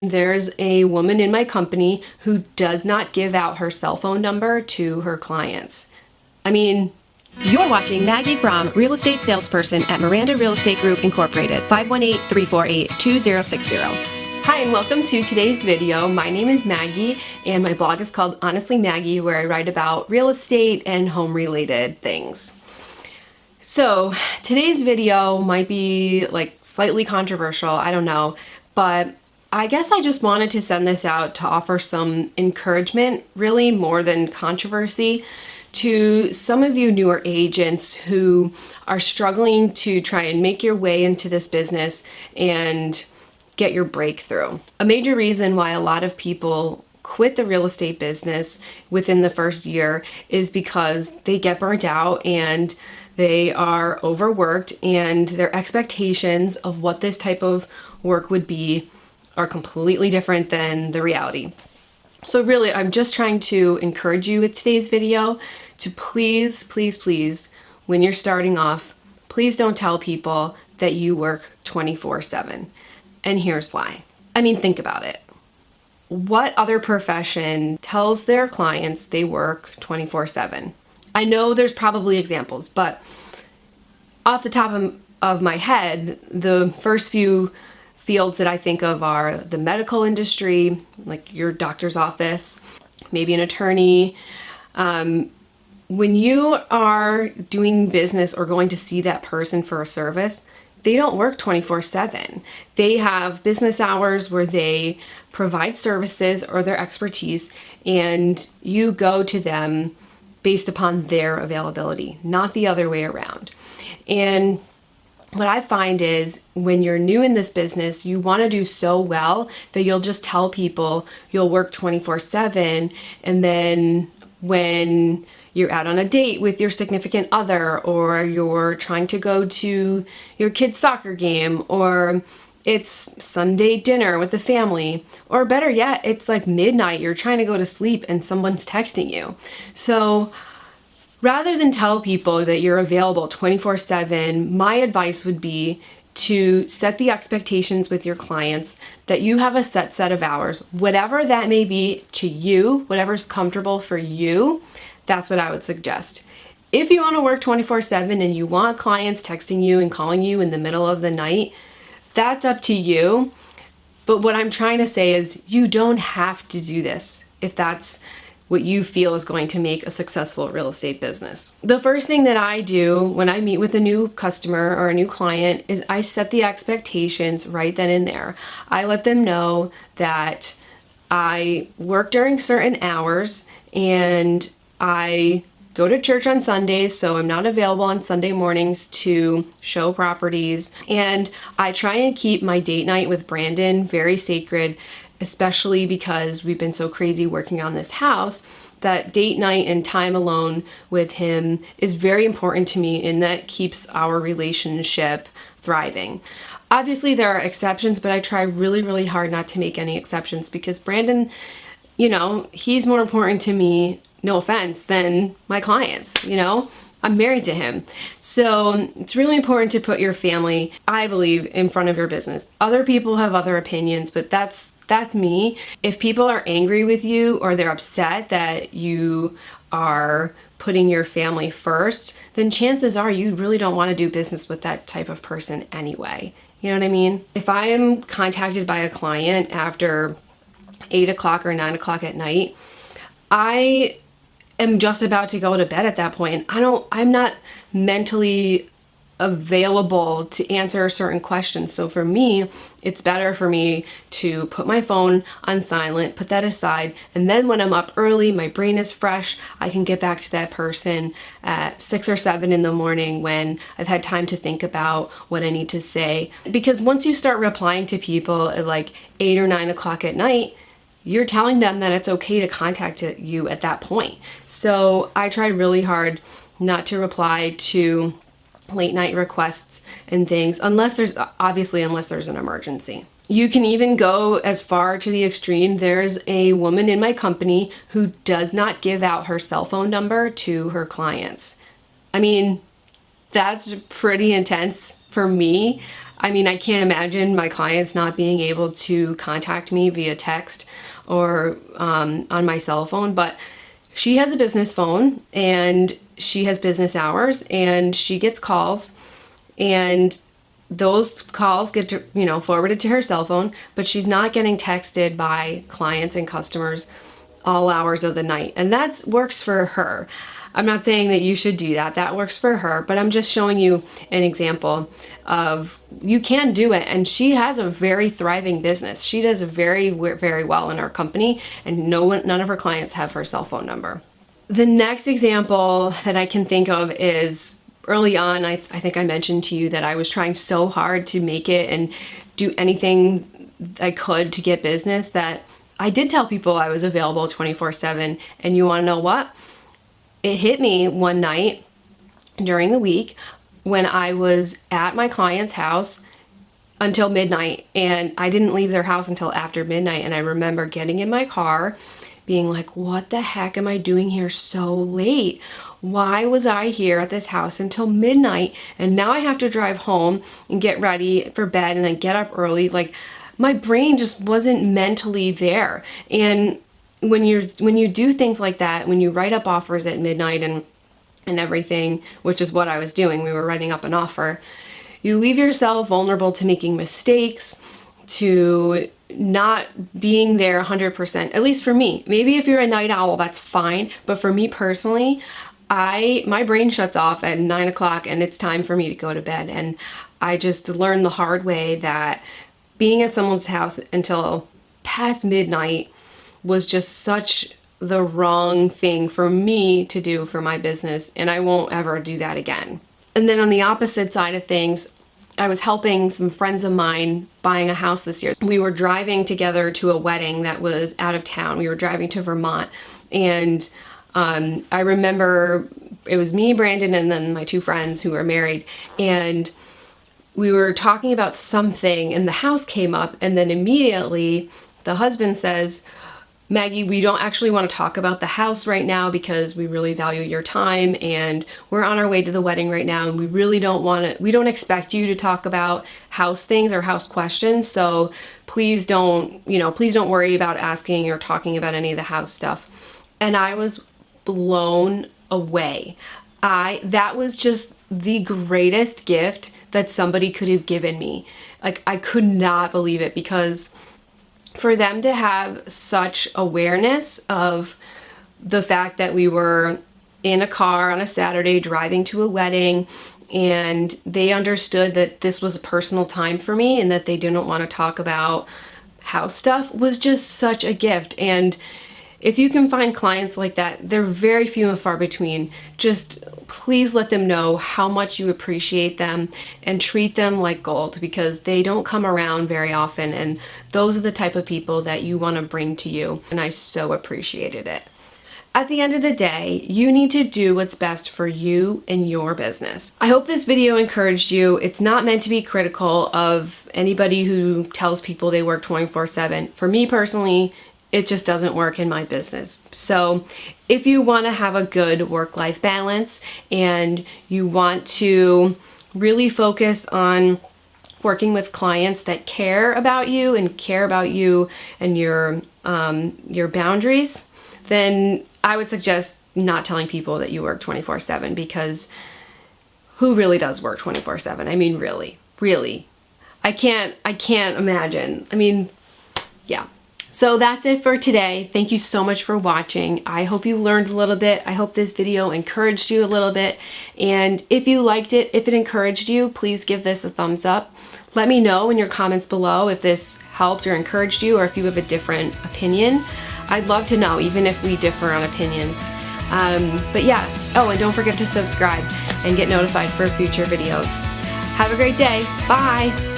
There's a woman in my company who does not give out her cell phone number to her clients. You're watching Maggie Fromm, Real Estate Salesperson at Miranda Real Estate Group Incorporated, 518-348-2060. Hi, and welcome to today's video. My name is Maggie, and my blog is called Honestly Maggie, where I write about real estate and home-related things. So today's video might be slightly controversial, I don't know, but I guess I just wanted to send this out to offer some encouragement, really more than controversy, to some of you newer agents who are struggling to try and make your way into this business and get your breakthrough. A major reason why a lot of people quit the real estate business within the first year is because they get burnt out and they are overworked, and their expectations of what this type of work would be are completely different than the reality. So really, I'm just trying to encourage you with today's video to please, when you're starting off, please don't tell people that you work 24/7. And here's why. Think about it. What other profession tells their clients they work 24/7? I know there's probably examples, but off the top of my head, the first few fields that I think of are the medical industry, like your doctor's office, maybe an attorney. When you are doing business or going to see that person for a service, they don't work 24/7. They have business hours where they provide services or their expertise, and you go to them based upon their availability, not the other way around. And what I find is when you're new in this business, you want to do so well that you'll just tell people you'll work 24/7, and then when you're out on a date with your significant other, or you're trying to go to your kid's soccer game, or it's Sunday dinner with the family, or better yet, it's like midnight, you're trying to go to sleep and someone's texting you. So rather than tell people that you're available 24/7, my advice would be to set the expectations with your clients that you have a set of hours, whatever that may be to you, whatever's comfortable for you. That's what I would suggest. If you want to work 24/7 and you want clients texting you and calling you in the middle of the night, that's up to you. But what I'm trying to say is you don't have to do this if that's what you feel is going to make a successful real estate business. The first thing that I do when I meet with a new customer or a new client is I set the expectations right then and there. I let them know that I work during certain hours and I go to church on Sundays, so I'm not available on Sunday mornings to show properties. And I try and keep my date night with Brandon very sacred, especially because we've been so crazy working on this house that date night and time alone with him is very important to me, and that keeps our relationship thriving. Obviously there are exceptions, but I try really hard not to make any exceptions because Brandon, he's more important to me, no offense, than my clients. I'm married to him. So it's really important to put your family, I believe, in front of your business. Other people have other opinions, but that's me. If people are angry with you or they're upset that you are putting your family first, then chances are you really don't want to do business with that type of person anyway. You know what I mean? If I am contacted by a client after 8 o'clock or 9 o'clock at night, I am just about to go to bed at that point. I'm not mentally available to answer certain questions. So for me, it's better for me to put my phone on silent, put that aside, and then when I'm up early, my brain is fresh, I can get back to that person at 6 or 7 in the morning when I've had time to think about what I need to say. Because once you start replying to people at 8 or 9 o'clock at night, you're telling them that it's okay to contact you at that point. So I try really hard not to reply to late night requests and things unless there's an emergency. You can even go as far to the extreme. There's a woman in my company who does not give out her cell phone number to her clients. That's pretty intense for me. I mean, I can't imagine my clients not being able to contact me via text or on my cell phone, but she has a business phone and she has business hours and she gets calls, and those calls get to, forwarded to her cell phone, but she's not getting texted by clients and customers all hours of the night. And that works for her. I'm not saying that you should do that. That works for her, but I'm just showing you an example of you can do it. And she has a very thriving business. She does very, very well in our company, and none of her clients have her cell phone number. The next example that I can think of is early on. I think I mentioned to you that I was trying so hard to make it and do anything I could to get business that I did tell people I was available 24/7. And you want to know what? It hit me one night during the week when I was at my client's house until midnight, and I didn't leave their house until after midnight. And I remember getting in my car being like, what the heck am I doing here so late? Why was I here at this house until midnight? And now I have to drive home and get ready for bed and then get up early. Like, my brain just wasn't mentally there. And when you do things like that, when you write up offers at midnight and everything, which is what I was doing, we were writing up an offer, you leave yourself vulnerable to making mistakes, to not being there 100%, at least for me. Maybe if you're a night owl, that's fine. But for me personally, my brain shuts off at 9 o'clock and it's time for me to go to bed. And I just learned the hard way that being at someone's house until past midnight was just such the wrong thing for me to do for my business, and I won't ever do that again. And then on the opposite side of things, I was helping some friends of mine buying a house this year. We were driving together to a wedding that was out of town. We were driving to Vermont, and I remember it was me, Brandon, and then my two friends who were married, and we were talking about something and the house came up, and then immediately the husband says, Maggie, we don't actually want to talk about the house right now because we really value your time and we're on our way to the wedding right now, and we really we don't expect you to talk about house things or house questions. So please don't worry about asking or talking about any of the house stuff. And I was blown away. That was just the greatest gift that somebody could have given me. Like, I could not believe it, because for them to have such awareness of the fact that we were in a car on a Saturday driving to a wedding, and they understood that this was a personal time for me and that they didn't want to talk about house stuff, was just such a gift. And if you can find clients like that, they're very few and far between. Just please let them know how much you appreciate them and treat them like gold, because they don't come around very often, and those are the type of people that you want to bring to you, and I so appreciated it. At the end of the day, you need to do what's best for you and your business. I hope this video encouraged you. It's not meant to be critical of anybody who tells people they work 24/7. For me personally, it just doesn't work in my business. So if you want to have a good work-life balance and you want to really focus on working with clients that care about you and your boundaries, then I would suggest not telling people that you work 24/7, because who really does work 24/7? I mean, really. I can't imagine. I mean, yeah. So that's it for today. Thank you so much for watching. I hope you learned a little bit. I hope this video encouraged you a little bit. And if you liked it, if it encouraged you, please give this a thumbs up. Let me know in your comments below if this helped or encouraged you, or if you have a different opinion. I'd love to know, even if we differ on opinions. But yeah, oh, and don't forget to subscribe and get notified for future videos. Have a great day. Bye.